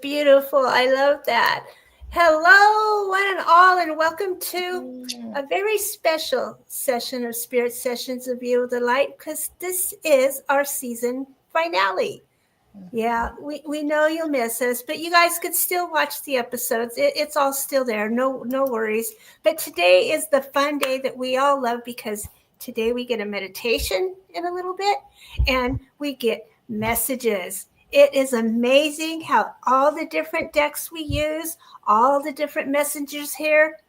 beautiful. I love that. Hello, one and all, and welcome to a very special session of Spirit Sessions of You Delight, because this is our season finale. Yeah, we know you'll miss us, but you guys could still watch the episodes. It's all still there. No worries. But today is the fun day that we all love, because today we get a meditation in a little bit, and we get messages. It is amazing how all the different decks we use, all the different messengers here,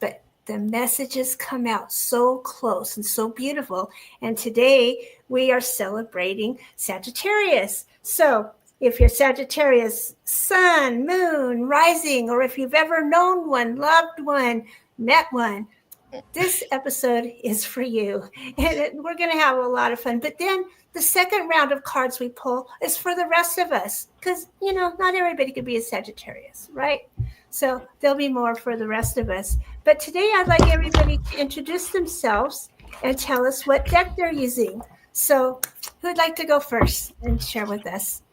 but the messages come out so close and so beautiful. And today we are celebrating Sagittarius. So if you're Sagittarius, sun, moon, rising, or if you've ever known one, loved one, met one, this episode is for you. And we're going to have a lot of fun. But then the second round of cards we pull is for the rest of us, because, not everybody could be a Sagittarius, right? So there'll be more for the rest of us. But today I'd like everybody to introduce themselves and tell us what deck they're using. So who'd like to go first and share with us?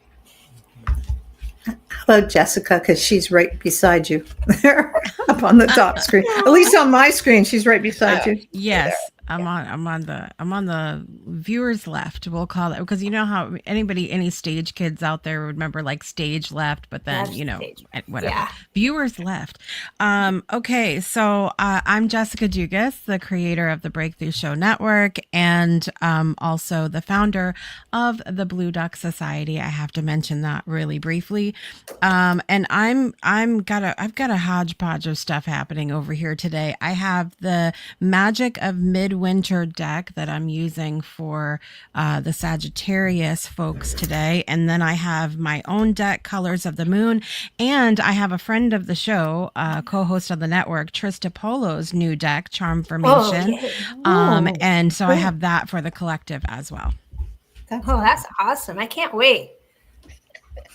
Hello, Jessica, because she's right beside you there up on the top screen. At least on my screen, she's right beside you. Yes, I'm on the viewers left. We'll call it, because you know how any stage kids out there remember like stage left, but then whatever. Yeah. Viewers left. Okay, so I'm Jessica Dugas, the creator of the Breakthrough Show Network, and also the founder of the Blue Duck Society. I have to mention that really briefly. And I've got a hodgepodge of stuff happening over here today. I have the Magic of Midwinter deck that I'm using for the Sagittarius folks today. And then I have my own deck, Colors of the Moon. And I have a friend of the show, co-host of the network, Trista Polo's new deck, Charm Formation. And so I have that for the collective as well. That's awesome. I can't wait.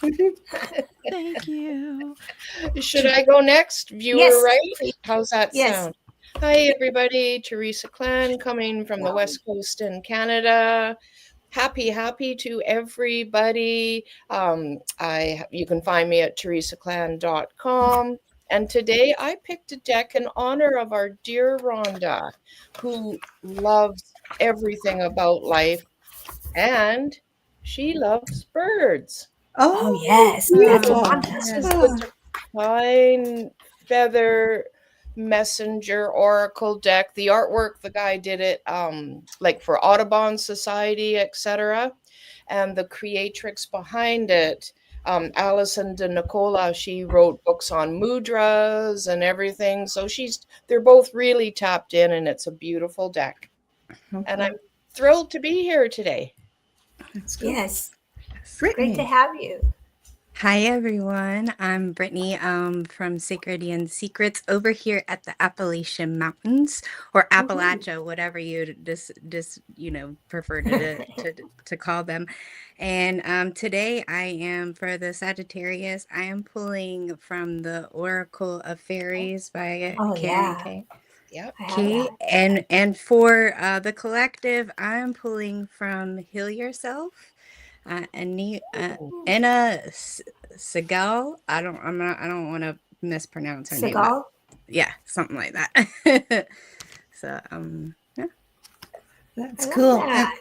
Thank you. Should I go next? Viewer, yes, right? please. How's that sound? Hi, everybody. Teresa Clan coming from the West Coast in Canada. Happy to everybody. You can find me at teresaclan.com. And today I picked a deck in honor of our dear Rhonda, who loves everything about life, and she loves birds. Oh yes, that's Rhonda. This is the Divine Feather Messenger Oracle deck. The artwork, the guy did it like for Audubon Society, etc. And the creatrix behind it, Alison de Nicola, she wrote books on mudras and everything. So they're both really tapped in, and it's a beautiful deck. Okay. And I'm thrilled to be here today. That's good. Yes. Great to have you. Hi, everyone. I'm Brittany from Sacredian Secrets over here at the Appalachian Mountains, or Appalachia, whatever you prefer to call them. And today I am, for the Sagittarius, I am pulling from the Oracle of Fairies by Karen K. Yep. Okay. And for the collective, I am pulling from Heal Yourself. Anna Segal. I don't want to mispronounce her name. Segal? Yeah, something like that. So yeah. That's cool. That.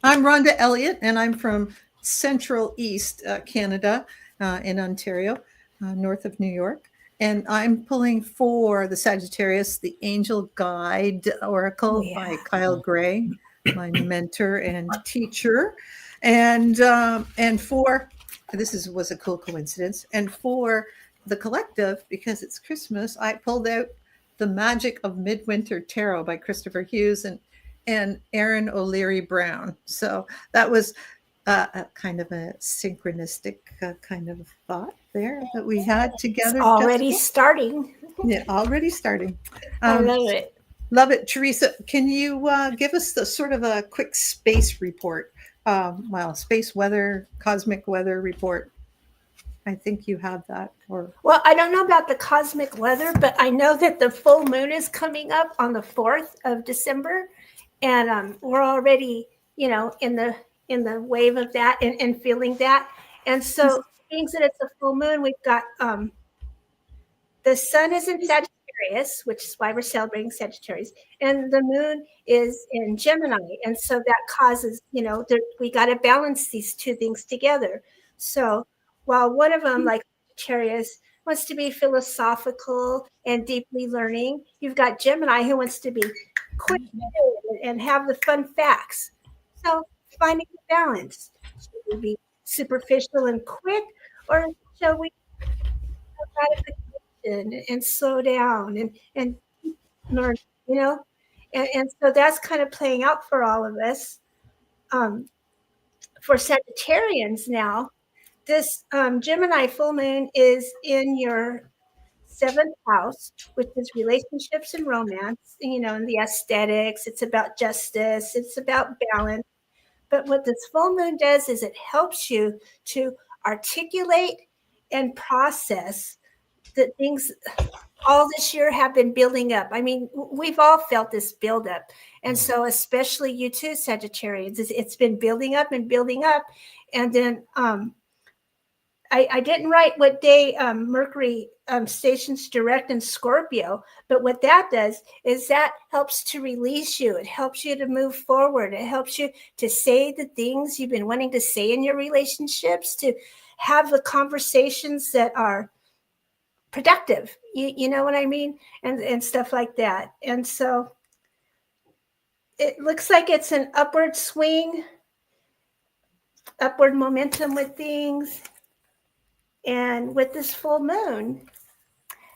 I'm Rhonda Elliott, and I'm from Central East Canada, in Ontario, north of New York. And I'm pulling for the Sagittarius, the Angel Guide Oracle by Kyle Gray, my mentor and teacher. And for was a cool coincidence. And for the collective, because it's Christmas, I pulled out the Magic of Midwinter Tarot by Christopher Hughes and Aaron O'Leary Brown. So that was a kind of a synchronistic kind of thought there that we had together. It's already starting. Yeah, already starting. I love it. Love it. Teresa, can you give us the sort of a quick space report? Space weather, cosmic weather report. I think you have that. Well, I don't know about the cosmic weather, but I know that the full moon is coming up on the 4th of December, and we're already, in the wave of that and feeling that. And so being that it's a full moon, we've got the sun is in Sagittarius, which is why we're celebrating Sagittarius, and the moon is in Gemini. And so that causes, we got to balance these two things together. So while one of them, like Sagittarius, wants to be philosophical and deeply learning, you've got Gemini who wants to be quick and have the fun facts. So finding the balance. Should we be superficial and quick, or shall we and slow down and learn, and so that's kind of playing out for all of us. For Sagittarians now, this Gemini full moon is in your 7th house, which is relationships and romance, and the aesthetics. It's about justice. It's about balance. But what this full moon does is it helps you to articulate and process the things all this year have been building up. I mean, we've all felt this buildup. And so especially you too, Sagittarians, it's been building up and building up. And then I didn't write what day Mercury stations direct in Scorpio, but what that does is that helps to release you. It helps you to move forward. It helps you to say the things you've been wanting to say in your relationships, to have the conversations that are productive, you know what I mean? And stuff like that. And so it looks like it's an upward swing, upward momentum with things. And with this full moon,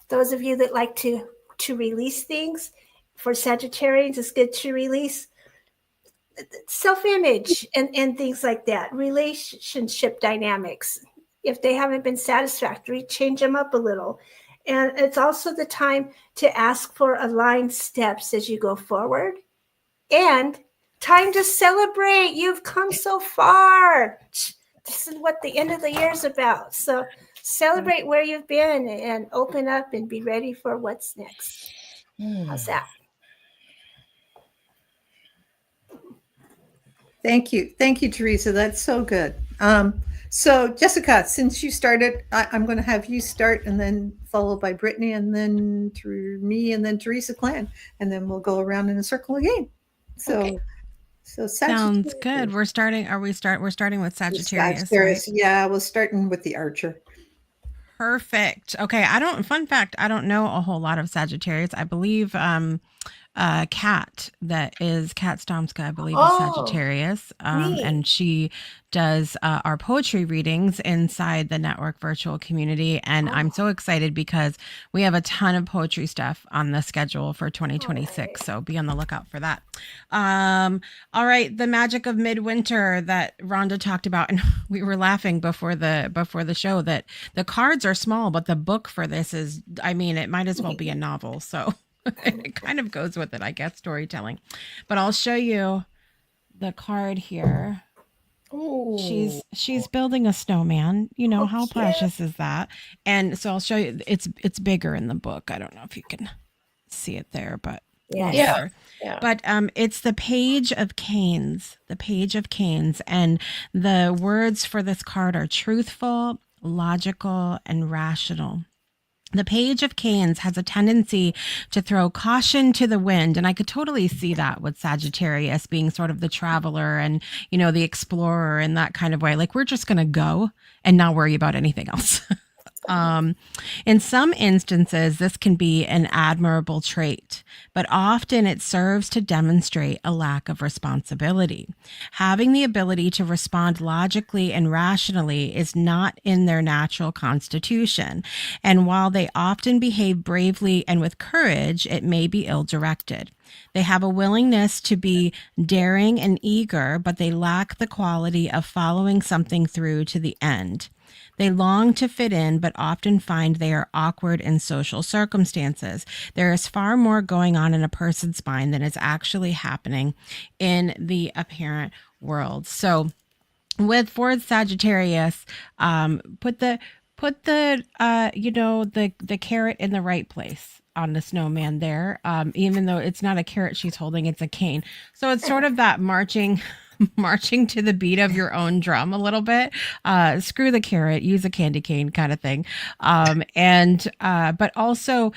those of you that like to release things, for Sagittarians, it's good to release self-image and things like that, relationship dynamics. If they haven't been satisfactory, change them up a little. And it's also the time to ask for aligned steps as you go forward. And time to celebrate. You've come so far. This is what the end of the year is about. So celebrate where you've been and open up and be ready for what's next. How's that? Thank you. Thank you, Teresa. That's so good. So Jessica, since you started, I'm going to have you start and then followed by Brittany and then through me and then Teresa Clan. And then we'll go around in a circle again. So, okay. So sounds good. We're starting with Sagittarius. Right? Yeah, we're starting with the Archer. Perfect. Okay. Fun fact, I don't know a whole lot of Sagittarius. I believe Kat Stomska, I believe, is Sagittarius. And she does our poetry readings inside the network virtual community. And I'm so excited because we have a ton of poetry stuff on the schedule for 2026. So be on the lookout for that. All right. The magic of midwinter that Rhonda talked about. And we were laughing before the show that the cards are small, but the book for this is, it might as well be a novel. So it kind of goes with it, I guess, storytelling. But I'll show you the card here. Ooh. She's building a snowman. How precious is that? And so I'll show you. It's bigger in the book. I don't know if you can see it there, but yeah. But it's the Page of Canes. The Page of Canes, and the words for this card are truthful, logical, and rational. The Page of Canes has a tendency to throw caution to the wind. And I could totally see that with Sagittarius being sort of the traveler and, the explorer in that kind of way. Like, we're just going to go and not worry about anything else. In some instances, this can be an admirable trait, but often it serves to demonstrate a lack of responsibility. Having the ability to respond logically and rationally is not in their natural constitution, and while they often behave bravely and with courage, it may be ill-directed. They have a willingness to be daring and eager, but they lack the quality of following something through to the end. They long to fit in, but often find they are awkward in social circumstances. There is far more going on in a person's mind than is actually happening in the apparent world. So with Ford Sagittarius, put the carrot in the right place on the snowman there, even though it's not a carrot she's holding, it's a cane. So it's sort of that marching marching to the beat of your own drum a little bit. Screw the carrot, use a candy cane kind of thing. But also,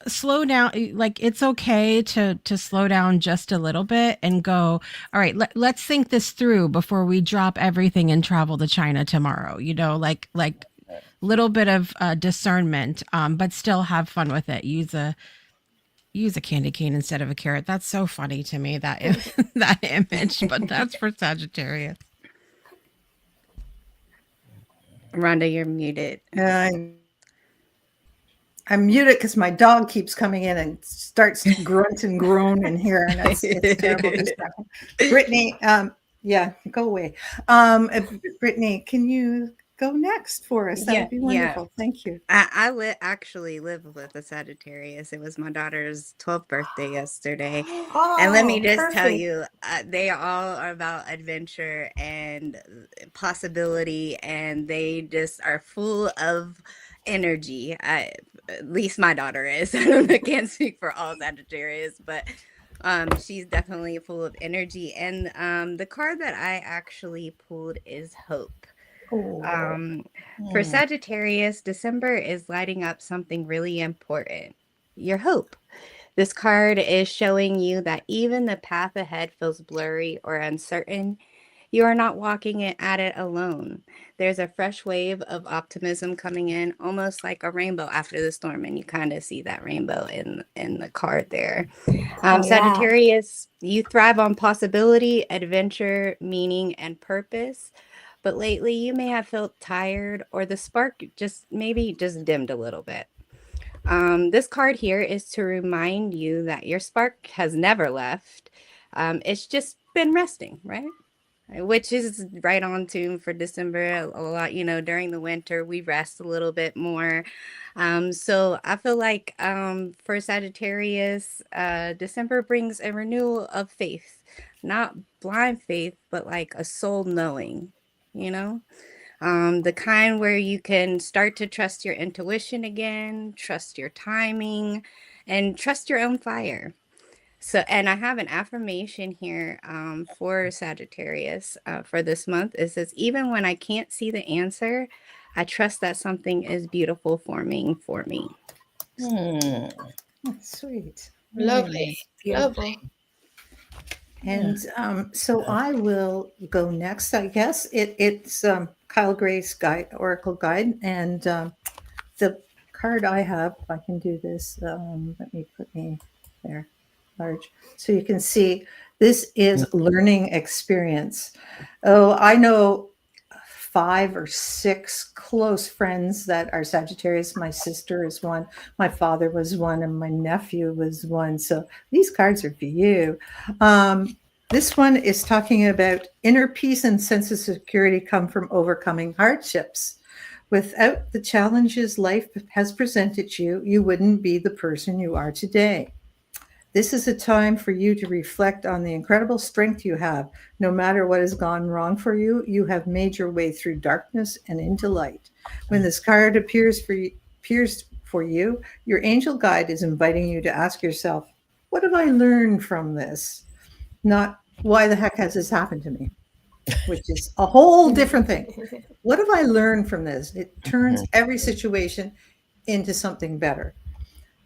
slow down. Like, it's okay to slow down just a little bit and go, all right, let's think this through before we drop everything and travel to China tomorrow. Like little bit of discernment, but still have fun with it. Use a candy cane instead of a carrot. That's so funny to me, that that image, but that's for Sagittarius. Rhonda, you're muted. I'm muted because my dog keeps coming in and starts to grunt and groan in here, and it's terrible. Brittany, go away. Brittany, can you go next for us? That would be wonderful. Thank you. I actually live with a Sagittarius. It was my daughter's 12th birthday yesterday. And let me just tell you, they all are about adventure and possibility, and they just are full of energy. At least my daughter is. I can't speak for all Sagittarius, but she's definitely full of energy. And the card that I actually pulled is hope. For Sagittarius, December is lighting up something really important: your hope. This card is showing you that even the path ahead feels blurry or uncertain, you are not walking at it alone. There's a fresh wave of optimism coming in, almost like a rainbow after the storm, and you kind of see that rainbow in the card there. Sagittarius, you thrive on possibility, adventure, meaning, and purpose. But lately you may have felt tired, or the spark just dimmed a little bit. This card here is to remind you that your spark has never left. It's just been resting, right? Which is right on tune for December. A lot, during the winter, we rest a little bit more. So I feel like for Sagittarius, December brings a renewal of faith, not blind faith, but like a soul knowing. The kind where you can start to trust your intuition again, trust your timing, and trust your own fire. So, and I have an affirmation here for Sagittarius for this month. It says, even when I can't see the answer, I trust that something is beautiful forming for me. That's sweet. Lovely. Lovely. And so I will go next, I guess. It's Kyle Gray's Oracle Guide. And the card I have, if I can do this, let me put me there, large. So you can see this is learning experience. Oh, I know 5 or 6 close friends that are Sagittarius. My sister is one, my father was one, and my nephew was one. So these cards are for you. This one is talking about inner peace and sense of security come from overcoming hardships. Without the challenges life has presented you, you wouldn't be the person you are today. This is a time for you to reflect on the incredible strength you have. No matter what has gone wrong for you, you have made your way through darkness and into light. When this card appears for you, your angel guide is inviting you to ask yourself, what have I learned from this? Not why the heck has this happened to me, which is a whole different thing. What have I learned from this? It turns every situation into something better.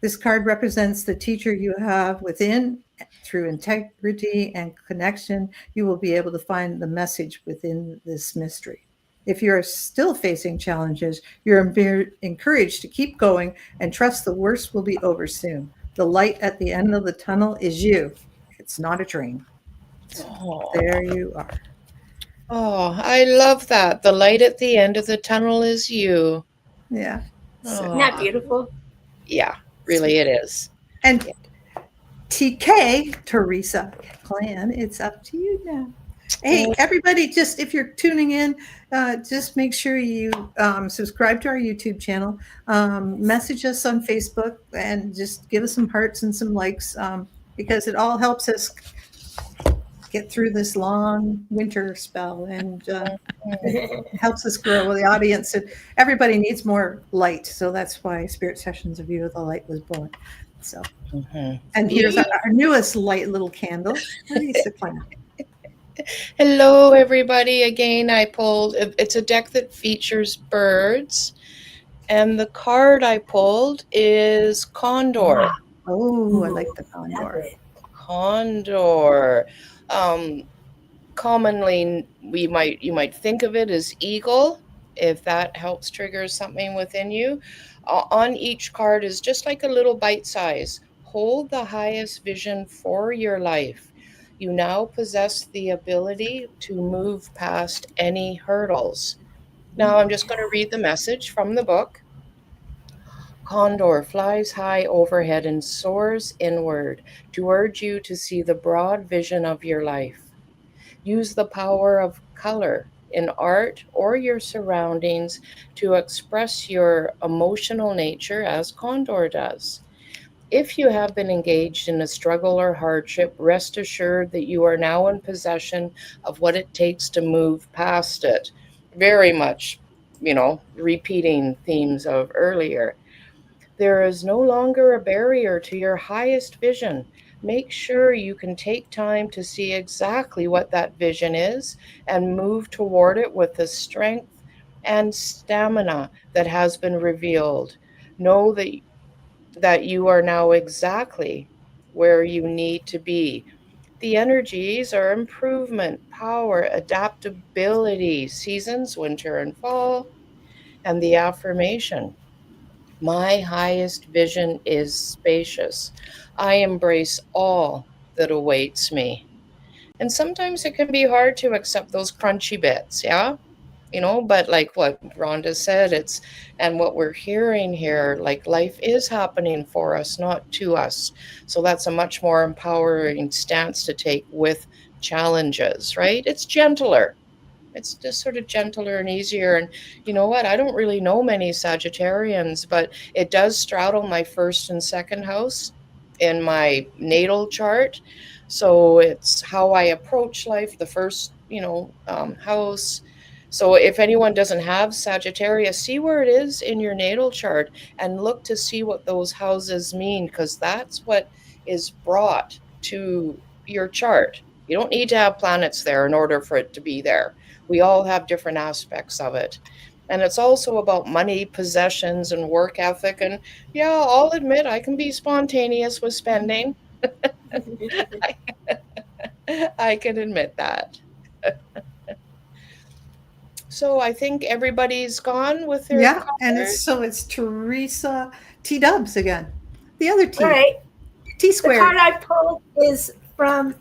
This card represents the teacher you have within. Through integrity and connection, you will be able to find the message within this mystery. If you're still facing challenges, you're encouraged to keep going and trust the worst will be over soon. The light at the end of the tunnel is you. It's not a dream. There you are. Oh, I love that. The light at the end of the tunnel is you. Yeah. Isn't that beautiful? Yeah, really it is. And TK, Teresa Clan, it's up to you now. Hey, everybody, just if you're tuning in, just make sure you subscribe to our YouTube channel, message us on Facebook, and just give us some hearts and some likes, because it all helps us get through this long winter spell, and it helps us grow the audience. And everybody needs more light, so that's why Spirit Sessions of You, the Light was born. So, and here's our newest light little candle, Lisa Clan. Hello, everybody. Again, I pulled, it's a deck that features birds. And the card I pulled is Condor. Oh, I like the condor. Condor. Commonly, you might think of it as eagle, if that helps trigger something within you. On each card is just like a little bite size. Hold the highest vision for your life. You now possess the ability to move past any hurdles. Now, I'm just going to read the message from the book. Condor flies high overhead and soars inward to urge you to see the broad vision of your life. Use the power of color in art or your surroundings to express your emotional nature as Condor does. If you have been engaged in a struggle or hardship, rest assured that you are now in possession of what it takes to move past it. Very much, repeating themes of earlier. There is no longer a barrier to your highest vision. Make sure you can take time to see exactly what that vision is and move toward it with the strength and stamina that has been revealed. Know that you are now exactly where you need to be. The energies are improvement, power, adaptability, seasons, winter and fall, and the affirmation. My highest vision is spacious. I embrace all that awaits me. And sometimes it can be hard to accept those crunchy bits, yeah? But like what Rhonda said, and what we're hearing here, like life is happening for us, not to us. So that's a much more empowering stance to take with challenges, right? It's gentler. It's just sort of gentler and easier. And you know what? I don't really know many Sagittarians, but it does straddle my first and second house in my natal chart. So it's how I approach life, the first, house. So if anyone doesn't have Sagittarius, see where it is in your natal chart and look to see what those houses mean, because that's what is brought to your chart. You don't need to have planets there in order for it to be there. We all have different aspects of it. And it's also about money, possessions, and work ethic. And yeah, I'll admit I can be spontaneous with spending. I can admit that. So I think everybody's gone with their Yeah, colors. and it's Teresa T Dubs again. The other T. All right. T The squared. card I pulled is from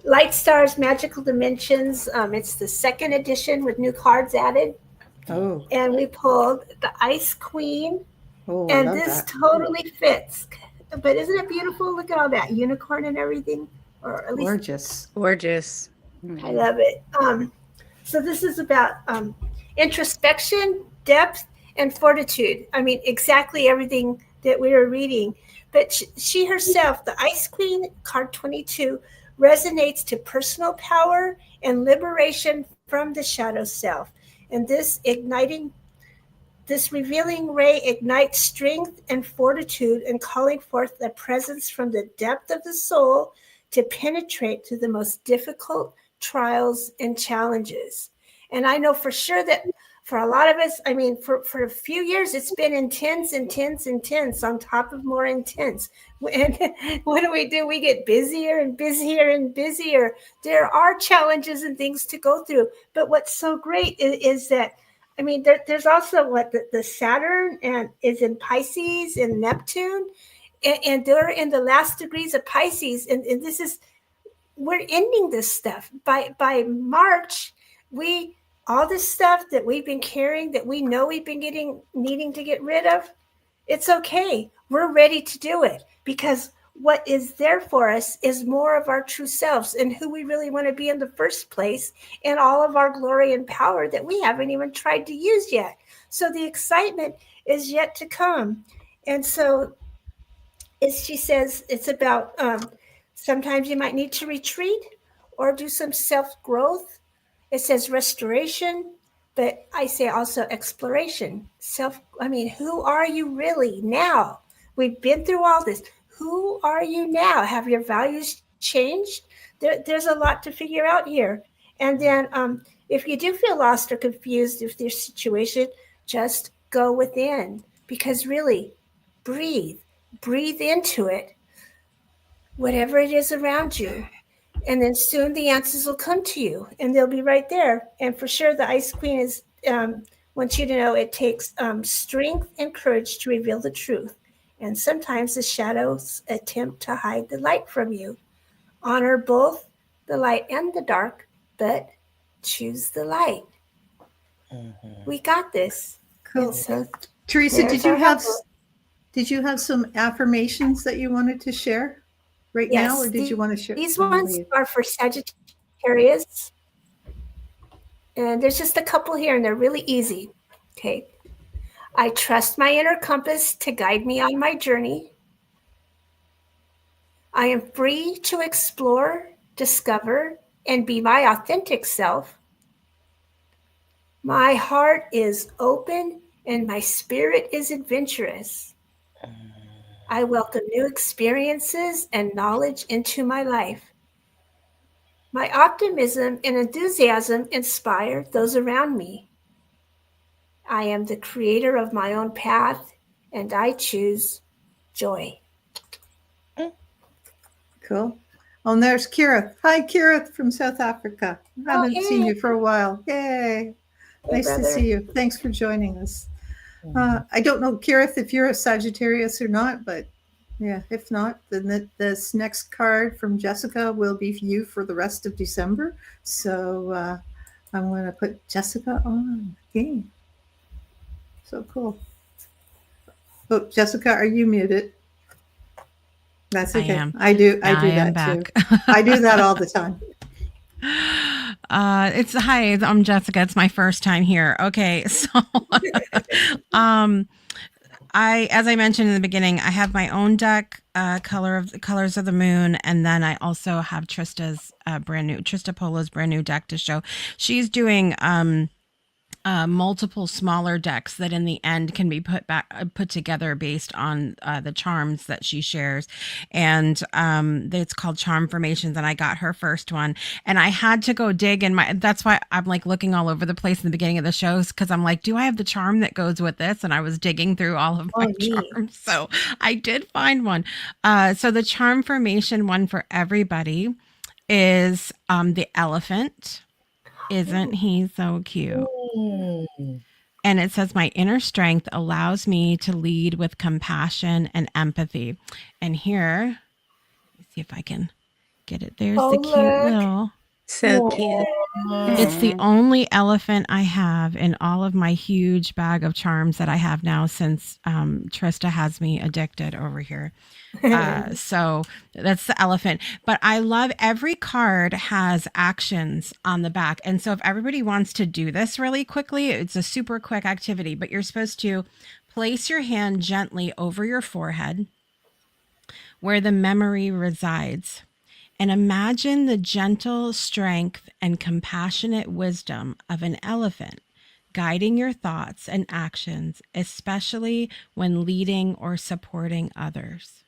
Light Stars Magical Dimensions. It's the second edition with new cards added. Oh. And we pulled the Ice Queen. Oh, and this totally fits. But isn't it beautiful? Look at all that unicorn and everything. Or at least Gorgeous. I love it. So this is about introspection, depth, and fortitude. I mean, exactly everything that we were reading. But she herself, the Ice Queen, card 22, resonates to personal power and liberation from the shadow self. And this revealing ray ignites strength and fortitude and calling forth the presence from the depth of the soul to penetrate through the most difficult trials and challenges. And I know for sure that for a lot of us, I mean, for a few years, it's been intense on top of more intense. And what do? We get busier and busier and busier. There are challenges and things to go through. But what's so great is that, I mean, there's also the Saturn and is in Pisces and Neptune, and they're in the last degrees of Pisces. And this is, we're ending this stuff by March. All this stuff that we've been carrying, that we know we've been needing to get rid of, it's okay. We're ready to do it, because what is there for us is more of our true selves and who we really want to be in the first place, and all of our glory and power that we haven't even tried to use yet. So the excitement is yet to come. And so, as she says, it's about sometimes you might need to retreat or do some self-growth. It says restoration, but I say also exploration. Who are you really now? We've been through all this. Who are you now? Have your values changed. There's a lot to figure out here. And then if you do feel lost or confused with your situation, just go within, because really, breathe into it, whatever it is around you. And then soon the answers will come to you, and they'll be right there. And for sure, the Ice Queen is wants you to know it takes strength and courage to reveal the truth. And sometimes the shadows attempt to hide the light from you. Honor both the light and the dark, but choose the light. We got this. Cool. So Teresa, did you have some affirmations that you wanted to share now, or did you want to share? These ones are for Sagittarius. And there's just a couple here, and they're really easy. Okay. I trust my inner compass to guide me on my journey. I am free to explore, discover, and be my authentic self. My heart is open and my spirit is adventurous. I welcome new experiences and knowledge into my life. My optimism and enthusiasm inspire those around me. I am the creator of my own path, and I choose joy. Cool. Oh, and there's Kira. Hi, Kira from South Africa. I haven't seen you for a while. Yay. Nice to see you. Thanks for joining us. I don't know, Kira, if you're a Sagittarius or not, but yeah, if not, then this next card from Jessica will be for you for the rest of December. So I'm going to put Jessica on again. So cool. Oh, Jessica, are you muted? That's okay. I do that too. I do that all the time. Hi, I'm Jessica. It's my first time here. Okay. So, as I mentioned in the beginning, I have my own deck, Colors of the Moon. And then I also have Trista Polo's brand new deck to show. She's doing, multiple smaller decks that in the end can be put together based on the charms that she shares, and it's called Charm Formations. And I got her first one, and I had to go dig in that's why I'm like looking all over the place in the beginning of the shows, because I'm like, do I have the charm that goes with this? And I was digging through all of my charms, so I did find one. So the Charm Formation one for everybody is the elephant. Isn't he so cute? And it says, my inner strength allows me to lead with compassion and empathy. And here, let's see if I can get it. There's the cute little. So cute. It's the only elephant I have in all of my huge bag of charms that I have now since Trista has me addicted over here. So that's the elephant. But I love every card has actions on the back. And so if everybody wants to do this really quickly, it's a super quick activity, but you're supposed to place your hand gently over your forehead where the memory resides. And imagine the gentle strength and compassionate wisdom of an elephant guiding your thoughts and actions, especially when leading or supporting others.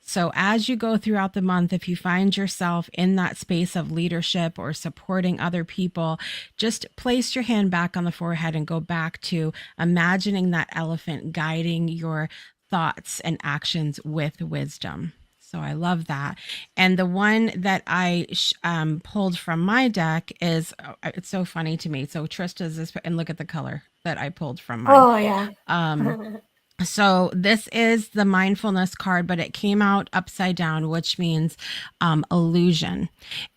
So as you go throughout the month, if you find yourself in that space of leadership or supporting other people, just place your hand back on the forehead and go back to imagining that elephant guiding your thoughts and actions with wisdom. So I love that. And the one that I pulled from my deck is, it's so funny to me. So Trista's this, and look at the color that I pulled from mine. Oh, yeah. So this is the mindfulness card, but it came out upside down, which means illusion.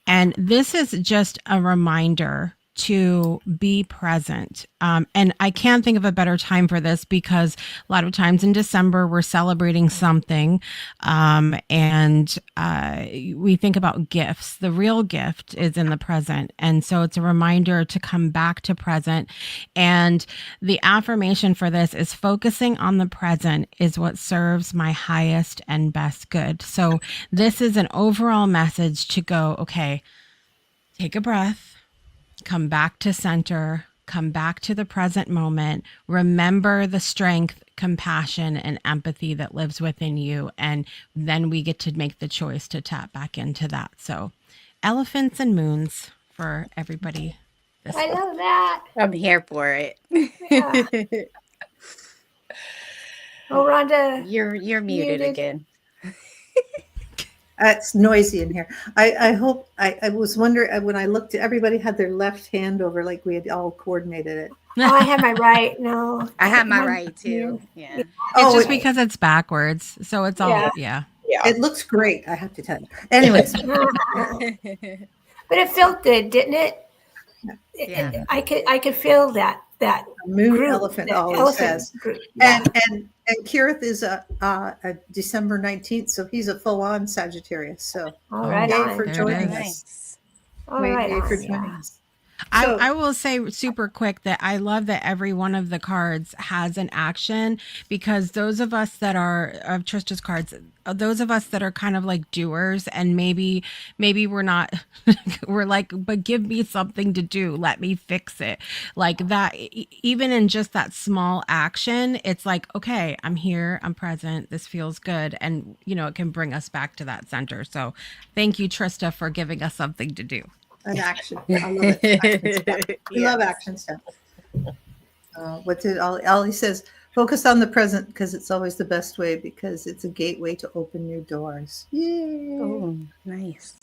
And this is just a reminder to be present. And I can't think of a better time for this, because a lot of times in December, we're celebrating something. And we think about gifts. The real gift is in the present. And so it's a reminder to come back to present. And the affirmation for this is focusing on the present is what serves my highest and best good. So this is an overall message to go, okay, take a breath. Come back to center, come back to the present moment, remember the strength, compassion, and empathy that lives within you. And then we get to make the choice to tap back into that. So elephants and moons for everybody. I love that. I'm here for it. Yeah. Oh, Rhonda. You're muted again. It's noisy in here. I hope I was wondering when I looked, everybody had their left hand over like we had all coordinated it. Oh, I have my right. No, I have my right too. Yeah. It's just because it's backwards. So it's all, yeah. It looks great, I have to tell you. Anyways. But it felt good, didn't it? Yeah. I could feel that moon group, elephant that always says. Group. Yeah. And Kirith is a December 19th, so he's a full-on Sagittarius. So all right, yay for joining us. Yay for joining us. So, I will say super quick that I love that every one of the cards has an action, because those of us that are of Trista's cards, those of us that are kind of like doers, and maybe we're not, we're like, but give me something to do. Let me fix it. Like that, even in just that small action, it's like, okay, I'm here, I'm present. This feels good. And, it can bring us back to that center. So thank you, Trista, for giving us something to do. An action. I love it. We love action stuff. What did Ollie says? Focus on the present because it's always the best way, because it's a gateway to open new doors. Yay! Oh, nice.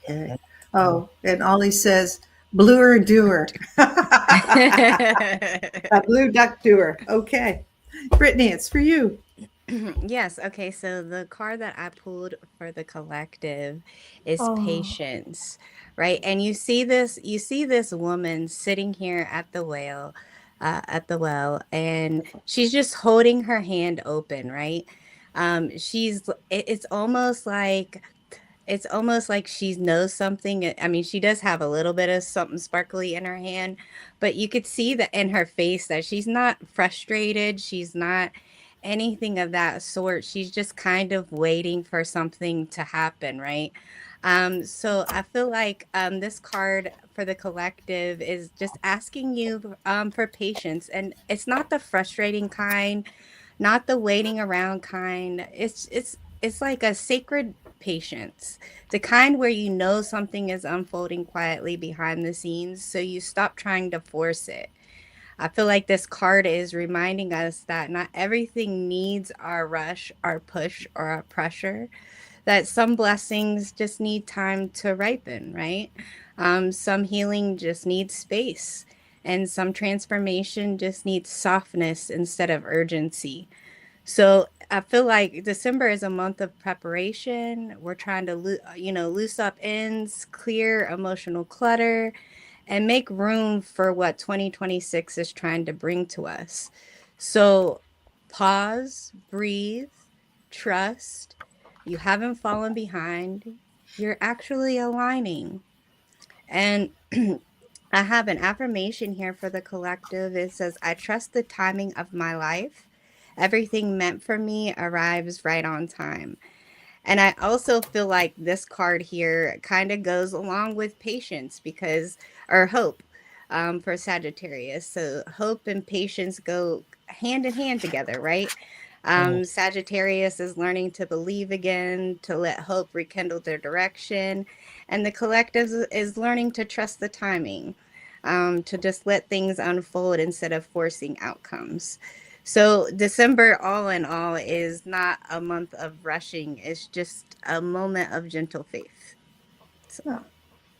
Okay. Oh, and Ollie says, bluer doer. A blue duck doer. Okay. Brittany, it's for you. Yes. Okay. So the card that I pulled for the collective is patience, right? And you see this woman sitting here at the well, and she's just holding her hand open, right? It's almost like she knows something. I mean, she does have a little bit of something sparkly in her hand, but you could see that in her face that she's not frustrated. She's not anything of that sort. She's just kind of waiting for something to happen, right? So I feel like this card for the collective is just asking you for patience, and it's not the frustrating kind, not the waiting around kind. It's like a sacred patience, the kind where you know something is unfolding quietly behind the scenes, so you stop trying to force it. I feel like this card is reminding us that not everything needs our rush, our push, or our pressure, that some blessings just need time to ripen, right? Some healing just needs space, and some transformation just needs softness instead of urgency. So I feel like December is a month of preparation. We're trying to, loose up ends, clear emotional clutter, and make room for what 2026 is trying to bring to us. So pause, breathe, trust. You haven't fallen behind. You're actually aligning. And I have an affirmation here for the collective. It says, I trust the timing of my life. Everything meant for me arrives right on time. And I also feel like this card here kind of goes along with patience or hope for Sagittarius. So hope and patience go hand in hand together, right? Sagittarius is learning to believe again, to let hope rekindle their direction. And the collective is learning to trust the timing, to just let things unfold instead of forcing outcomes. So December, all in all, is not a month of rushing. It's just a moment of gentle faith. So,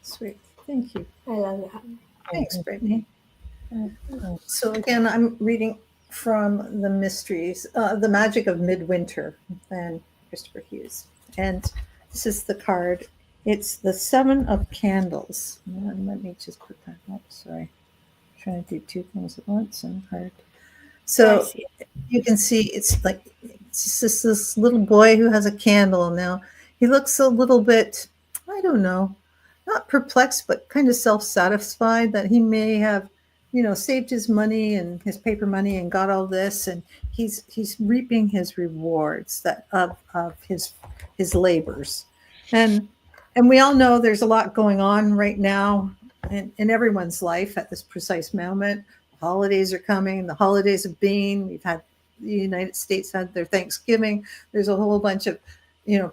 sweet. Thank you. I love that. Thanks, Brittany. So again, I'm reading from the Mysteries, The Magic of Midwinter, and Christopher Hughes. And this is the card. It's the Seven of Candles. Let me just put that up. Sorry. I'm trying to do two things at once and hard. So you can see it's just this little boy who has a candle now. He looks a little bit, I don't know, not perplexed, but kind of self-satisfied that he may have, saved his money and his paper money and got all this, and he's reaping his rewards of his labors. And we all know there's a lot going on right now in everyone's life at this precise moment. The holidays are coming. The holidays have been. We've had the United States had their Thanksgiving. There's a whole bunch of,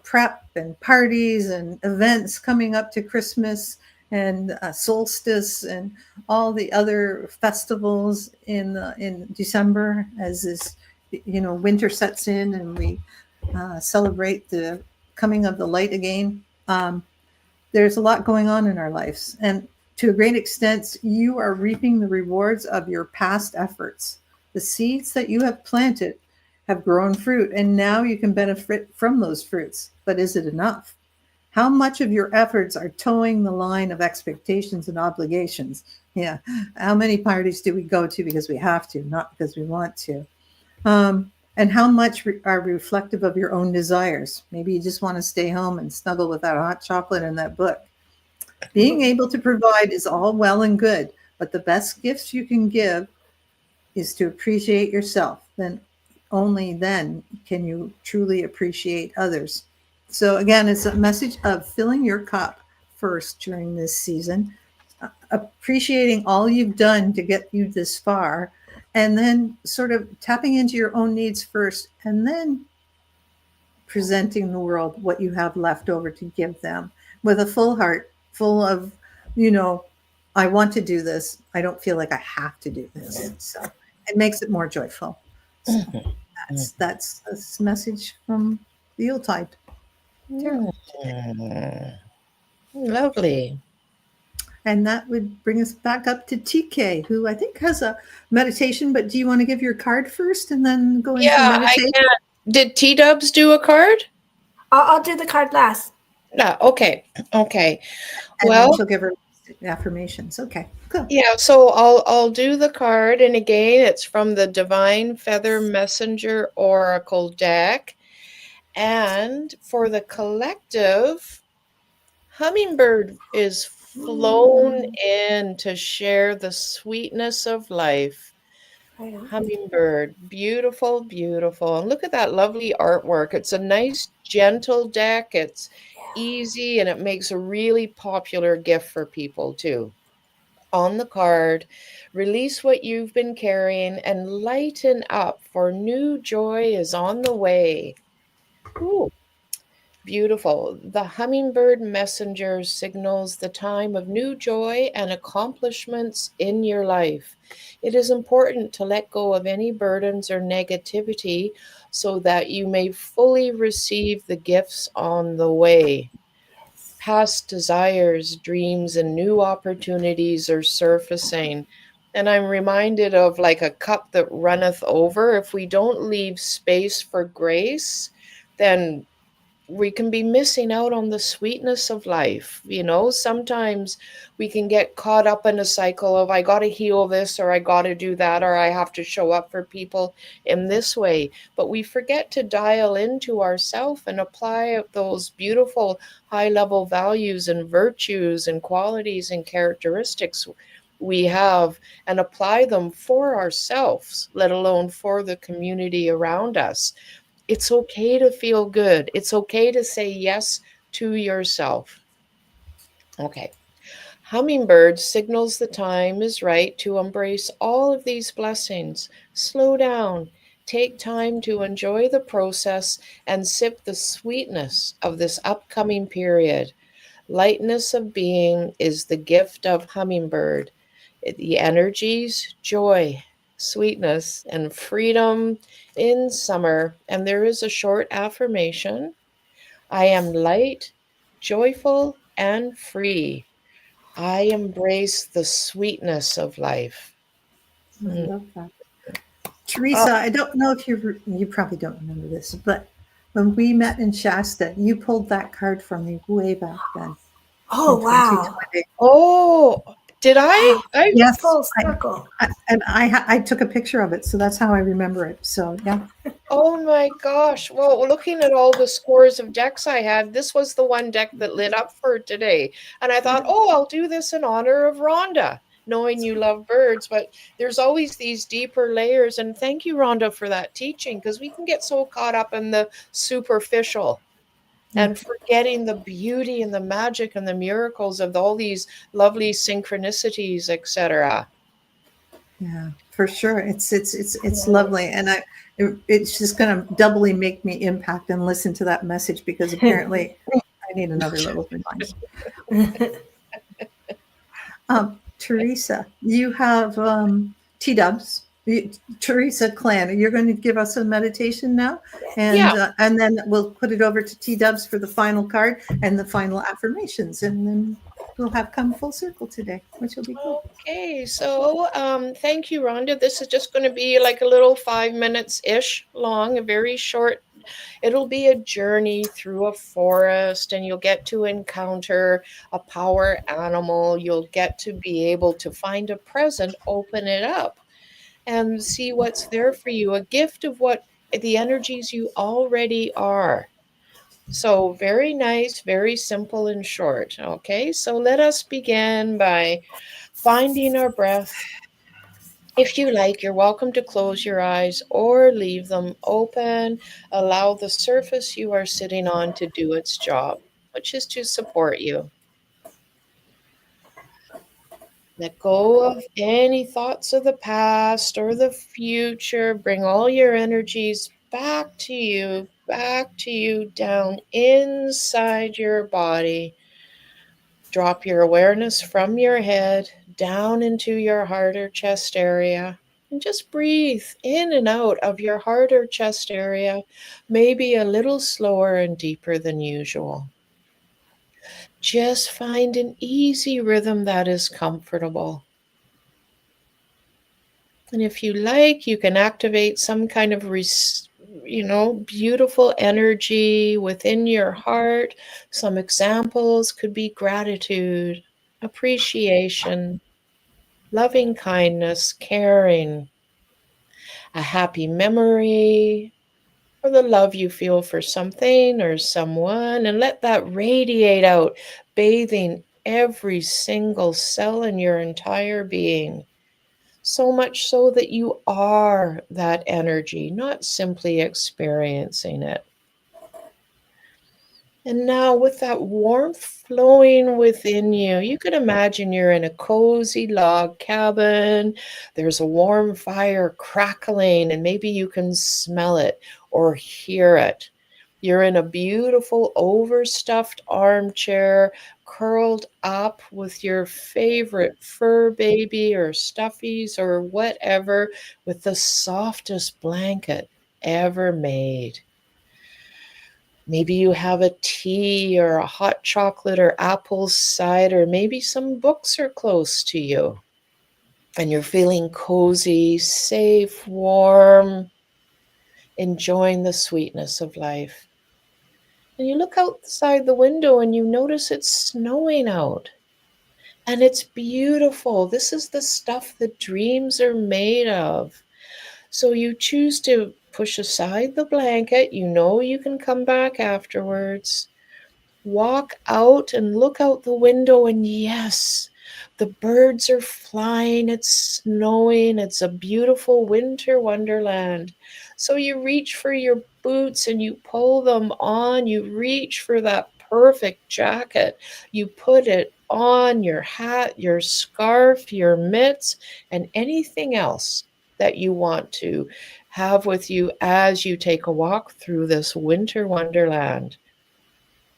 prep and parties and events coming up to Christmas and solstice and all the other festivals in December as this, winter sets in and we celebrate the coming of the light again. There's a lot going on in our lives, and to a great extent, you are reaping the rewards of your past efforts. The seeds that you have planted have grown fruit, and now you can benefit from those fruits. But is it enough? How much of your efforts are towing the line of expectations and obligations? Yeah. How many parties do we go to because we have to, not because we want to? And how much are reflective of your own desires? Maybe you just want to stay home and snuggle with that hot chocolate and that book. Being able to provide is all well and good, but the best gifts you can give is to appreciate yourself. Then only then can you truly appreciate others. So again, it's a message of filling your cup first during this season, appreciating all you've done to get you this far, and then sort of tapping into your own needs first, and then presenting the world what you have left over to give them with a full heart, full of, I want to do this. I don't feel like I have to do this. So it makes it more joyful. So that's a message from the Yuletide. Lovely. And that would bring us back up to TK, who I think has a meditation, but do you want to give your card first and then go into meditation? I can. Did T-Dubs do a card? I'll do the card last. No, okay. And then she'll give her affirmations. Okay, cool. Yeah, so I'll do the card, and again, it's from the Divine Feather Messenger Oracle deck. And for the collective, Hummingbird is flown in to share the sweetness of life. Hummingbird, beautiful, beautiful. And look at that lovely artwork. It's a nice, gentle deck. It's easy, and it makes a really popular gift for people too. On the card, release what you've been carrying and lighten up, for new joy is on the way. Ooh. Beautiful. The hummingbird messenger signals the time of new joy and accomplishments in your life. It is important to let go of any burdens or negativity so that you may fully receive the gifts on the way. Past desires, dreams, and new opportunities are surfacing. And I'm reminded of like a cup that runneth over. If we don't leave space for grace, then we can be missing out on the sweetness of life. Sometimes we can get caught up in a cycle of I got to heal this, or I got to do that, or I have to show up for people in this way. But we forget to dial into ourselves and apply those beautiful high-level values and virtues and qualities and characteristics we have, and apply them for ourselves, let alone for the community around us. It's okay to feel good. It's okay to say yes to yourself. Okay. Hummingbird signals the time is right to embrace all of these blessings. Slow down. Take time to enjoy the process and sip the sweetness of this upcoming period. Lightness of being is the gift of hummingbird. The energies, joy, sweetness, and freedom in summer. And there is a short affirmation. I am light, joyful, and free. I embrace the sweetness of life. I love that. Teresa, I don't know if you probably don't remember this, but when we met in Shasta, you pulled that card for me way back then. Oh, wow. Oh, did I? Yes, full circle. I took a picture of it, so that's how I remember it. So yeah. Oh my gosh! Well, looking at all the scores of decks I had, this was the one deck that lit up for today, and I thought, I'll do this in honor of Rhonda, knowing you love birds. But there's always these deeper layers, and thank you, Rhonda, for that teaching, because we can get so caught up in the superficial. and forgetting the beauty and the magic and the miracles of all these lovely synchronicities, etc. Yeah, for sure. It's lovely, and it's just going to doubly make me impact and listen to that message, because apparently I need another little reminder. Teresa, you have T-dubs. Teresa Clan, you're going to give us a meditation now, and then we'll put it over to T-dubs for the final card and the final affirmations, and then we'll have come full circle today, which will be cool. Okay, so thank you, Rhonda. This is just going to be like a little 5 minutes-ish long, a very short. It'll be a journey through a forest, and you'll get to encounter a power animal. You'll get to be able to find a present, open it up, and see what's there for you, a gift of what the energies you already are. So very nice, very simple and short. Okay, so let us begin by finding our breath. If you like, you're welcome to close your eyes or leave them open. Allow the surface you are sitting on to do its job, which is to support you. Let go of any thoughts of the past or the future. Bring all your energies back to you, down inside your body. Drop your awareness from your head down into your heart or chest area. And just breathe in and out of your heart or chest area, maybe a little slower and deeper than usual. Just find an easy rhythm that is comfortable. And if you like, you can activate some kind of beautiful energy within your heart. Some examples could be gratitude, appreciation, loving kindness, caring, a happy memory, or the love you feel for something or someone, and let that radiate out, bathing every single cell in your entire being. So much so that you are that energy, not simply experiencing it. And now with that warmth flowing within you, you could imagine you're in a cozy log cabin. There's a warm fire crackling, and maybe you can smell it or hear it. You're in a beautiful overstuffed armchair, curled up with your favorite fur baby or stuffies or whatever, with the softest blanket ever made. Maybe you have a tea or a hot chocolate or apple cider. Maybe some books are close to you. And you're feeling cozy, safe, warm, enjoying the sweetness of life. And you look outside the window and you notice it's snowing out. And it's beautiful. This is the stuff that dreams are made of. So you choose to push aside the blanket. You know you can come back afterwards. Walk out and look out the window, and yes, the birds are flying, it's snowing, it's a beautiful winter wonderland. So you reach for your boots and you pull them on, you reach for that perfect jacket, you put it on, your hat, your scarf, your mitts, and anything else that you want to have with you as you take a walk through this winter wonderland.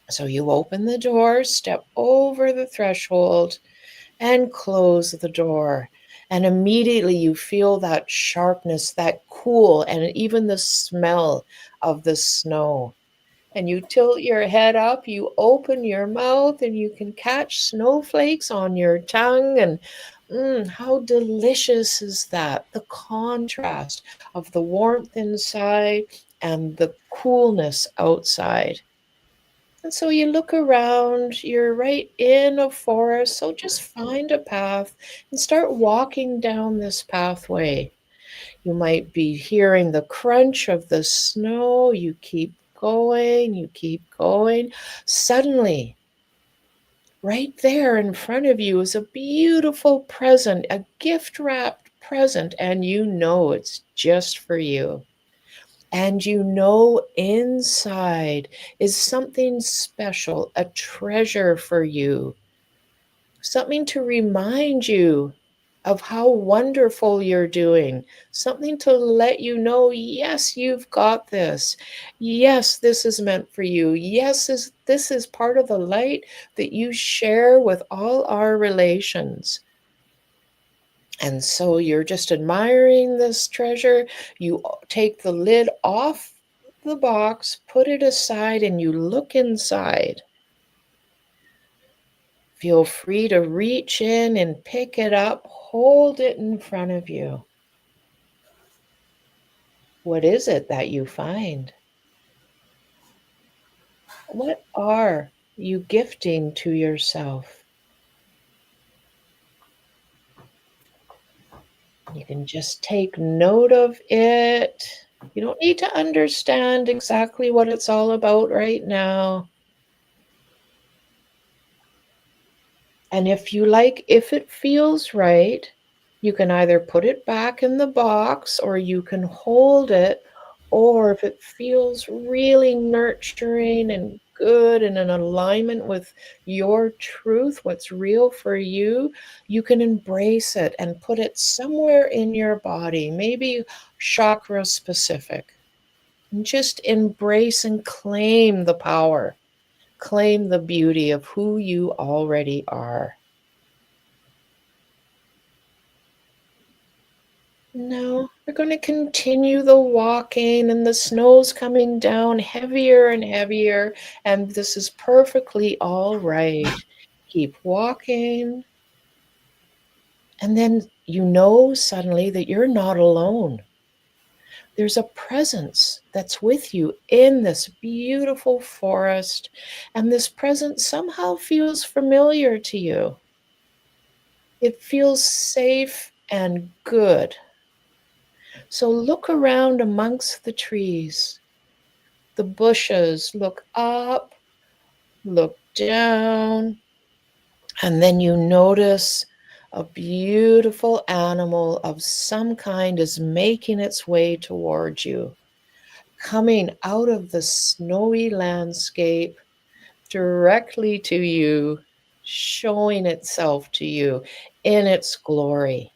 So you open the door, step over the threshold, and close the door. And immediately you feel that sharpness, that cool, and even the smell of the snow. And you tilt your head up, you open your mouth, and you can catch snowflakes on your tongue. And how delicious is that? The contrast of the warmth inside and the coolness outside. And so you look around, you're right in a forest, so just find a path and start walking down this pathway. You might be hearing the crunch of the snow. You keep going, you keep going. Suddenly, right there in front of you is a beautiful present, a gift-wrapped present, and you know it's just for you. And you know inside is something special, a treasure for you, something to remind you of how wonderful you're doing, something to let you know, yes, you've got this. Yes, this is meant for you. Yes, this is part of the light that you share with all our relations. And so you're just admiring this treasure. You take the lid off the box, put it aside, and you look inside. Feel free to reach in and pick it up, hold it in front of you. What is it that you find? What are you gifting to yourself? You can just take note of it. You don't need to understand exactly what it's all about right now. And if you like, if it feels right, you can either put it back in the box or you can hold it. Or if it feels really nurturing and good and in alignment with your truth, what's real for you, you can embrace it and put it somewhere in your body, maybe chakra specific. And just embrace and claim the power, claim the beauty of who you already are. No, we're going to continue the walking, and the snow's coming down heavier and heavier, and this is perfectly all right. Keep walking, and then you know suddenly that you're not alone. There's a presence that's with you in this beautiful forest, and this presence somehow feels familiar to you. It feels safe and good. So look around amongst the trees, the bushes, look up, look down, and then you notice a beautiful animal of some kind is making its way towards you, coming out of the snowy landscape directly to you, showing itself to you in its glory.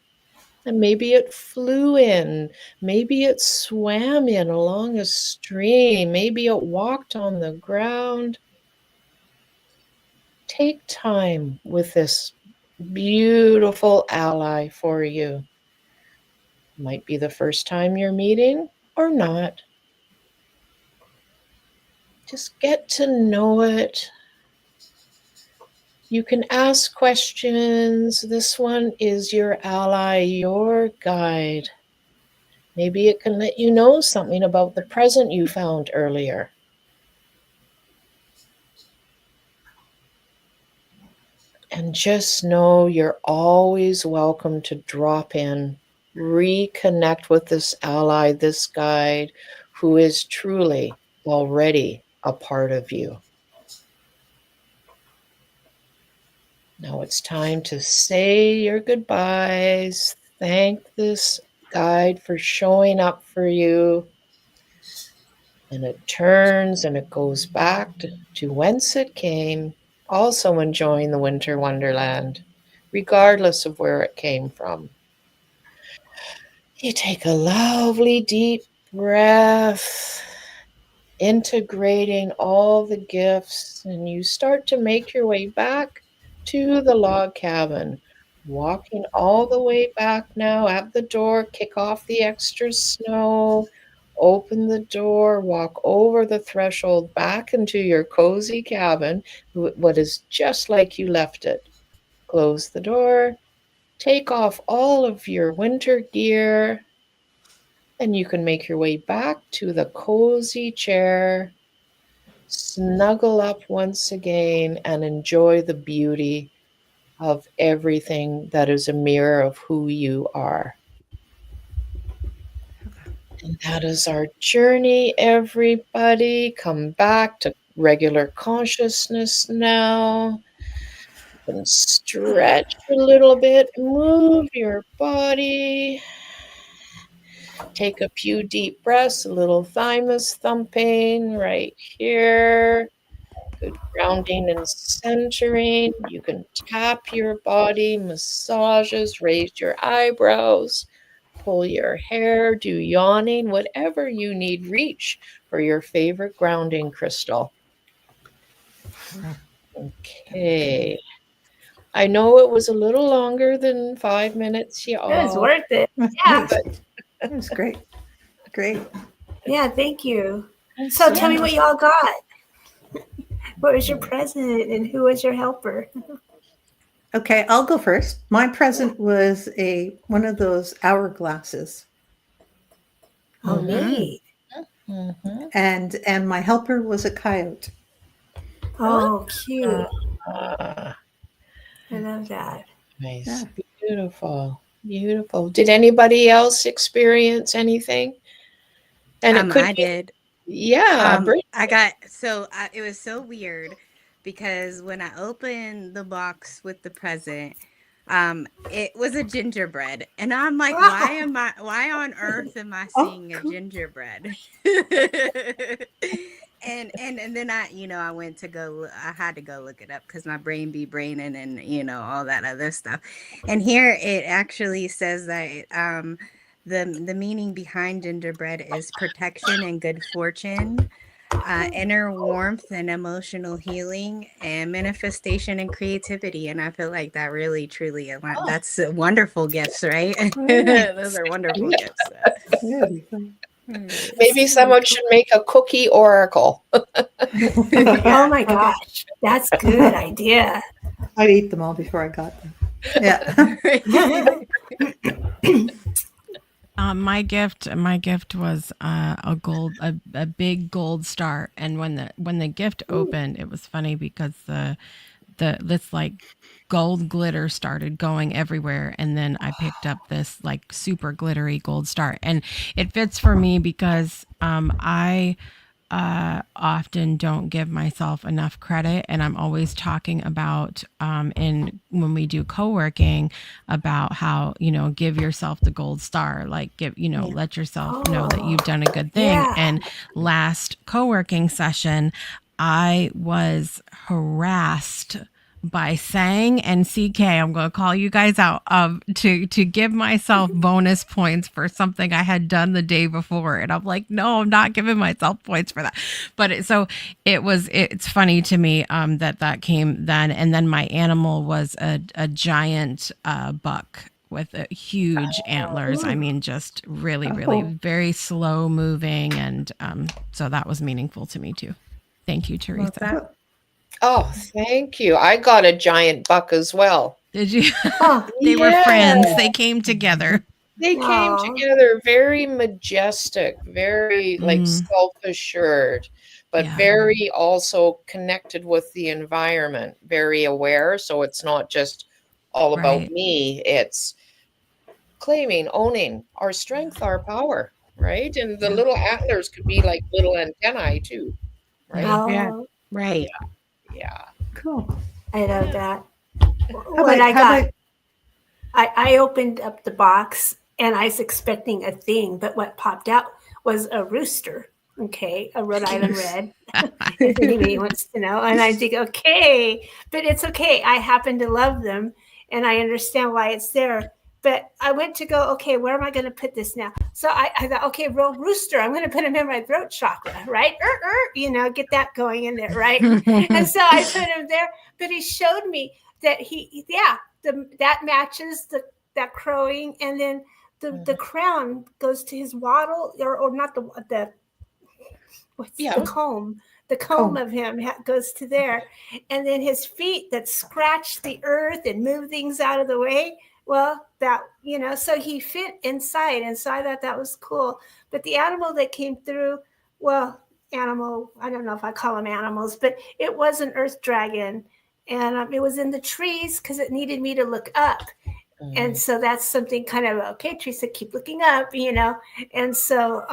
And maybe it flew in, maybe it swam in along a stream, maybe it walked on the ground. Take time with this beautiful ally for you. Might be the first time you're meeting or not. Just get to know it. You can ask questions. This one is your ally, your guide. Maybe it can let you know something about the present you found earlier. And just know you're always welcome to drop in, reconnect with this ally, this guide, who is truly already a part of you. Now it's time to say your goodbyes. Thank this guide for showing up for you. And it turns and it goes back to whence it came, also enjoying the winter wonderland, regardless of where it came from. You take a lovely deep breath, integrating all the gifts, and you start to make your way back to the log cabin, walking all the way back now at the door, kick off the extra snow, open the door, walk over the threshold back into your cozy cabin, what is just like you left it. Close the door, take off all of your winter gear, and you can make your way back to the cozy chair, snuggle up once again, and enjoy the beauty of everything that is a mirror of who you are. And that is our journey, everybody. Come back to regular consciousness now. You can stretch a little bit, move your body. Take a few deep breaths, a little thymus thumping right here. Good grounding and centering. You can tap your body, massages, raise your eyebrows, pull your hair, do yawning, whatever you need. Reach for your favorite grounding crystal. Okay. I know it was a little longer than 5 minutes, y'all. It was worth it. Yeah. It was great. Great. Yeah, thank you. So tell me what y'all got. What was your present and who was your helper? Okay, I'll go first. My present was one of those hourglasses. Oh, neat. And my helper was a coyote. Oh, cute. I love that. Nice. Yeah. Beautiful. Beautiful. Did anybody else experience anything? And I did. Yeah. It was so weird because when I opened the box with the present, it was a gingerbread, and I'm like, why on earth am I seeing a gingerbread? and then I went to I had to go look it up because my brain be braining and all that other stuff. And here it actually says that the meaning behind gingerbread is protection and good fortune, inner warmth and emotional healing, and manifestation and creativity. And I feel like that really, truly, that's wonderful gifts, right? Those are wonderful gifts. Maybe someone should make a cookie oracle. Oh my gosh, that's a good idea. I'd eat them all before I got them. Yeah. My gift was a big gold star, and when the gift opened, it was funny because this like gold glitter started going everywhere, and then I picked up this like super glittery gold star, and it fits for me because I often don't give myself enough credit, and I'm always talking about when we do co-working about how give yourself the gold star, like let yourself know that you've done a good thing. Yeah. And last co-working session I was harassed by Sang and CK. I'm going to call you guys out to give myself bonus points for something I had done the day before. And I'm like, no, I'm not giving myself points for that. But it's funny to me that came then. And then my animal was a giant buck with huge antlers. I mean, just really, really very slow moving. And so that was meaningful to me too. Thank you, Teresa. Oh, thank you. I got a giant buck as well. Did you? They were friends. They came together. They came together very majestic, very like self-assured, but very also connected with the environment, very aware. So it's not just all about me. It's claiming, owning our strength, our power, right? And the little antlers could be like little antennae too, right? Oh. Yeah. Right. Yeah. Cool. I love that. I opened up the box and I was expecting a thing, but what popped out was a rooster. Okay, a Rhode Island Red. If anybody wants to know. And I think, okay, but it's okay. I happen to love them and I understand why it's there. But I went to go, okay, where am I going to put this now? So I thought, okay, rooster, I'm going to put him in my throat chakra, right? Get that going in there, right? And so I put him there, but he showed me that that matches that crowing, and then the crown goes to his wattle, or not the comb. The comb of him goes to there, and then his feet that scratch the earth and move things out of the way. Well, so he fit inside. And so I thought that was cool. But the animal that came through, I don't know if I call them animals, but it was an earth dragon. And it was in the trees because it needed me to look up. And so that's something kind of, okay, Teresa, keep looking up, And so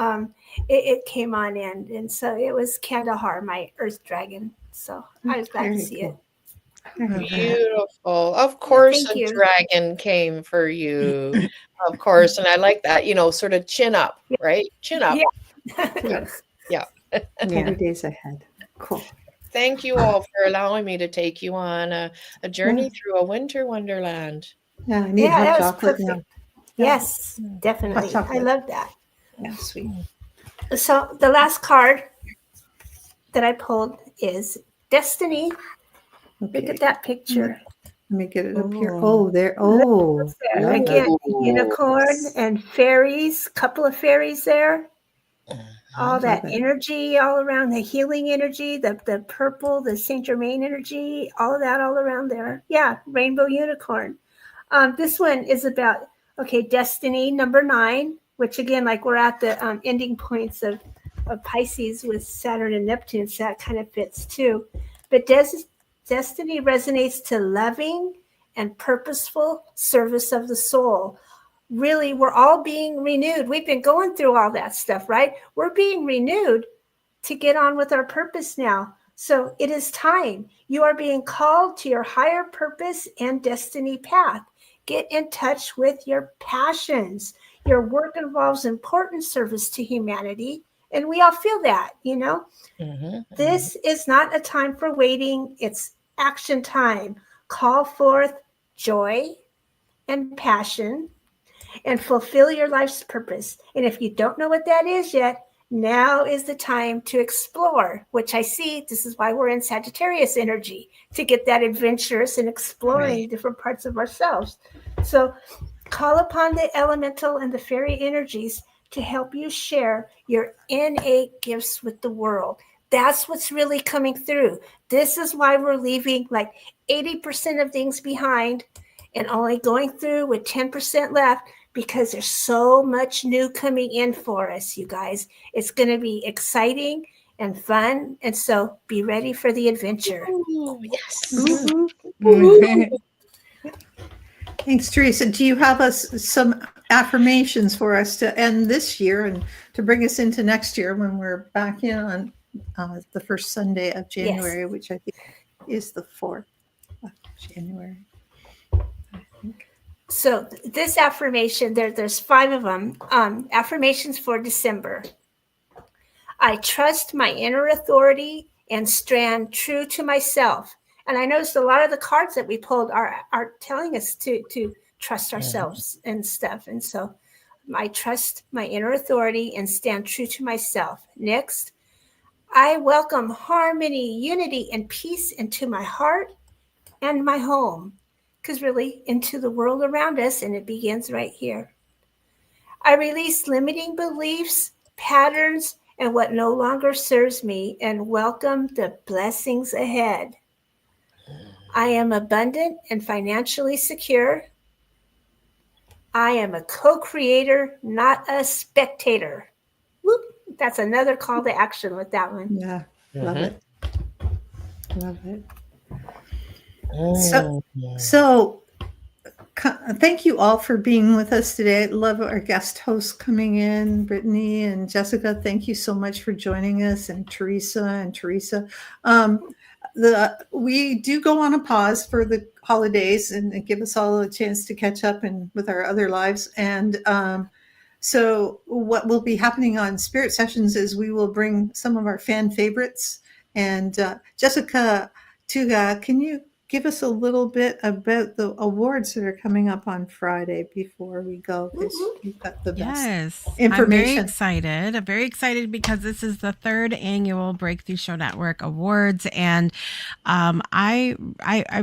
it came on in. And so it was Kandahar, my earth dragon. So I was glad to see it. Beautiful. Of course, a dragon came for you. Of course. And I like that, sort of chin up, right? Chin up. Yeah. Better days ahead. Cool. Thank you all for allowing me to take you on a journey through a winter wonderland. Yeah, I need hot chocolate now. Yes, definitely. I love that. Yeah, sweet. So the last card that I pulled is Destiny. Okay. Look at that picture. Let me get it up here. Oh, there. Oh, again, unicorn and fairies. Couple of fairies there. All that energy all around, the healing energy, the purple, the Saint Germain energy, all of that all around there. Yeah, rainbow unicorn. This one is about, destiny, number 9, which again, like we're at the ending points of Pisces with Saturn and Neptune, so that kind of fits too. But destiny resonates to loving and purposeful service of the soul. Really, we're all being renewed. We've been going through all that stuff, right? We're being renewed to get on with our purpose now. So it is time. You are being called to your higher purpose and destiny path. Get in touch with your passions. Your work involves important service to humanity, and we all feel that, This is not a time for waiting. It's action time. Call forth joy and passion and fulfill your life's purpose. And if you don't know what that is yet, now is the time to explore, which I see, this is why we're in Sagittarius energy, to get that adventurous and exploring different parts of ourselves. So call upon the elemental and the fairy energies to help you share your innate gifts with the world. That's what's really coming through. This is why we're leaving like 80% of things behind and only going through with 10% left, because there's so much new coming in for us, you guys. It's going to be exciting and fun. And so be ready for the adventure. Ooh, yes. Thanks, Teresa. Do you have some affirmations for us to end this year and to bring us into next year when we're back in on the first Sunday of January, which I think is the 4th of January? So this affirmation, there's 5 of them. Affirmations for December. I trust my inner authority and stand true to myself. And I noticed a lot of the cards that we pulled are telling us to trust ourselves and stuff. And so I trust my inner authority and stand true to myself. Next, I welcome harmony, unity, and peace into my heart and my home. Because really, into the world around us, and it begins right here. I release limiting beliefs, patterns, and what no longer serves me, and welcome the blessings ahead. I am abundant and financially secure. I am a co-creator, not a spectator. Whoop. That's another call to action with that one. Yeah, love it. Love it. So thank you all for being with us today. I love our guest hosts coming in, Brittany and Jessica. Thank you so much for joining us, and Teresa. We do go on a pause for the holidays and give us all a chance to catch up and with our other lives. And so what will be happening on Spirit Sessions is we will bring some of our fan favorites. And Jessica Tuga, can you give us a little bit about the awards that are coming up on Friday before we go? Because you've got the best information. I'm very excited because this is the 3rd annual Breakthrough Show Network Awards. And I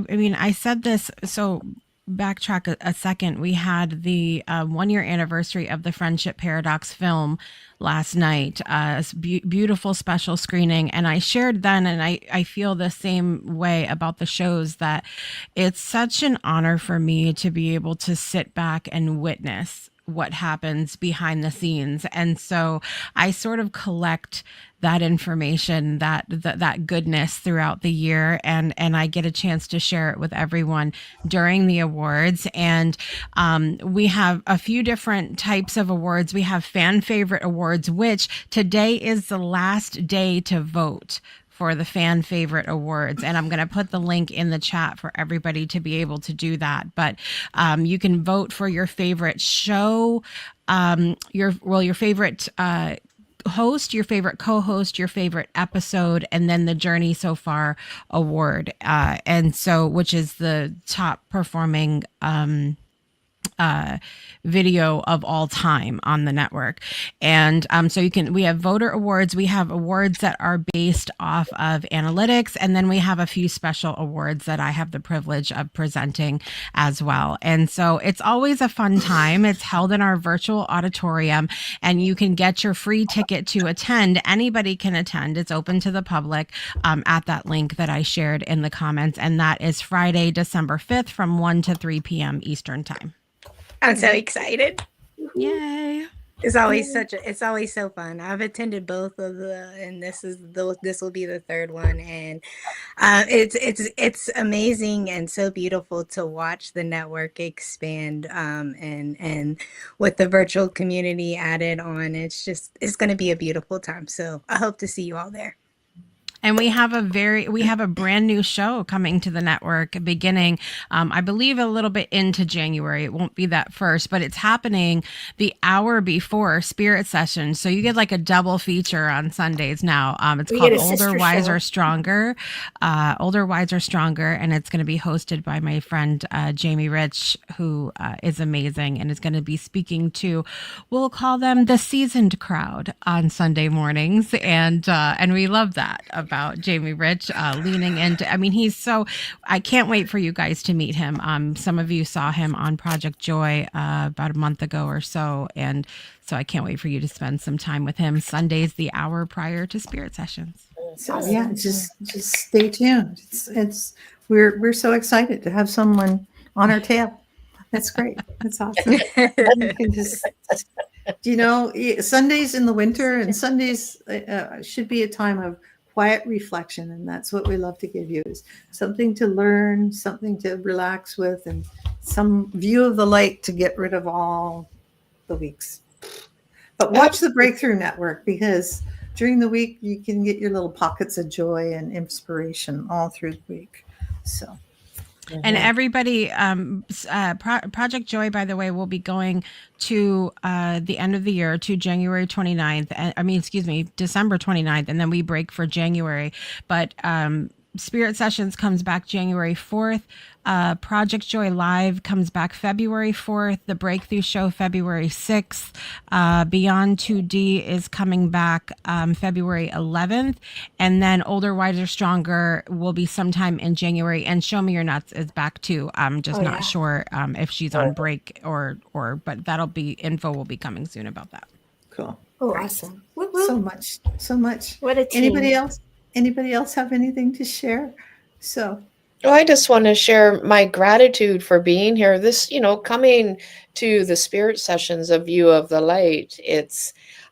mean, I said this, so backtrack a second. We had the 1-year anniversary of the Friendship Paradox film last night, beautiful special screening. And I shared then, and I feel the same way about the shows, that it's such an honor for me to be able to sit back and witness what happens behind the scenes. And so I sort of collect that information, that goodness throughout the year, and I get a chance to share it with everyone during the awards. And we have a few different types of awards. We have fan favorite awards, which today is the last day to vote for the fan favorite awards. And I'm going to put the link in the chat for everybody to be able to do that. But you can vote for your favorite show, your favorite host, your favorite co-host, your favorite episode, and then the Journey So Far award. And so, which is the top performing video of all time on the network. And so we have voter awards, we have awards that are based off of analytics, and then we have a few special awards that I have the privilege of presenting as well. And so it's always a fun time. It's held in our virtual auditorium, and you can get your free ticket to attend. Anybody can attend. It's open to the public at that link that I shared in the comments, and that is Friday, December 5th from 1 to 3 p.m. Eastern time. I'm so excited. Yay. It's always so fun. I've attended both of and this will be the third one. And it's amazing and so beautiful to watch the network expand, and with the virtual community added on, it's going to be a beautiful time. So I hope to see you all there. And we have a brand new show coming to the network beginning, I believe, a little bit into January. It won't be that first, but it's happening the hour before Spirit Session. So you get like a double feature on Sundays now. It's called Older, Wiser, Stronger. Older, Wiser, Stronger. And it's going to be hosted by my friend Jamie Rich, who is amazing and is going to be speaking to, we'll call them the seasoned crowd on Sunday mornings. And we love that about Jamie Rich leaning into, I mean, I can't wait for you guys to meet him. Some of you saw him on Project Joy about a month ago or so. And so I can't wait for you to spend some time with him Sundays, the hour prior to Spirit Sessions. So yeah, just stay tuned. We're so excited to have someone on our tail. That's great. That's awesome. You can just, Sundays in the winter and Sundays should be a time of quiet reflection, and that's what we love to give you, is something to learn, something to relax with, and some view of the light to get rid of all the weeks. But watch the Breakthrough Network, because during the week you can get your little pockets of joy and inspiration all through the week. So and everybody, Project Joy, by the way, will be going to the end of the year, to January 29th. December 29th, and then we break for January. But Spirit Sessions comes back January 4th. Project Joy Live comes back February 4th. The Breakthrough Show February 6th. Beyond 2D is coming back February 11th. And then Older, Wiser, Stronger will be sometime in January. And Show Me Your Nuts is back too. I'm just not sure if she's on break or but info will be coming soon about that. Cool. Oh, awesome. So much. What a team. Anybody else have anything to share? So Well, I just want to share my gratitude for being here. This, coming to the Spirit Sessions of View of the Light,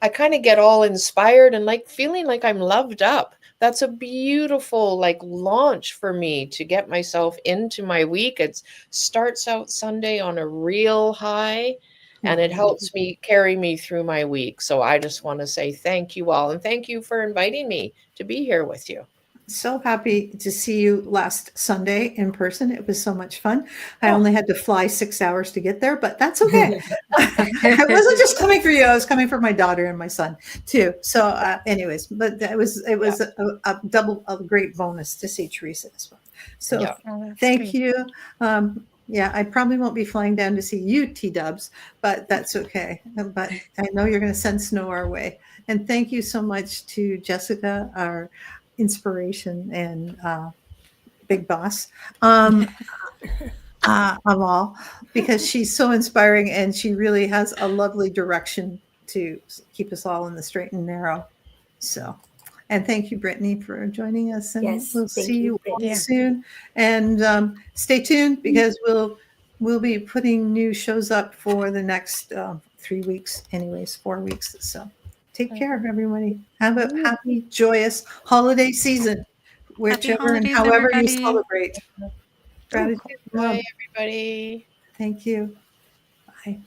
I kind of get all inspired and feeling like I'm loved up. That's a beautiful launch for me to get myself into my week. It starts out Sunday on a real high, and it helps me carry me through my week. So I just want to say thank you all, and thank you for inviting me to be here with you. So happy to see you last Sunday in person. It was so much fun. I only had to fly 6 hours to get there, but that's okay. I wasn't just coming for you. I was coming for my daughter and my son too. So anyways, but it was a great bonus to see Teresa as well. So thank you. I probably won't be flying down to see you, T-Dubs, but that's okay. But I know you're going to send snow our way. And thank you so much to Jessica, our inspiration and big boss of all, because she's so inspiring and she really has a lovely direction to keep us all in the straight and narrow. So, and thank you, Brittany, for joining us, and we'll see you all soon. And stay tuned, because we'll be putting new shows up for the next 3 weeks, 4 weeks. So take care, everybody. Have a happy, joyous holiday season, whichever and however you celebrate. Gratitude. Bye, everybody. Thank you. Bye.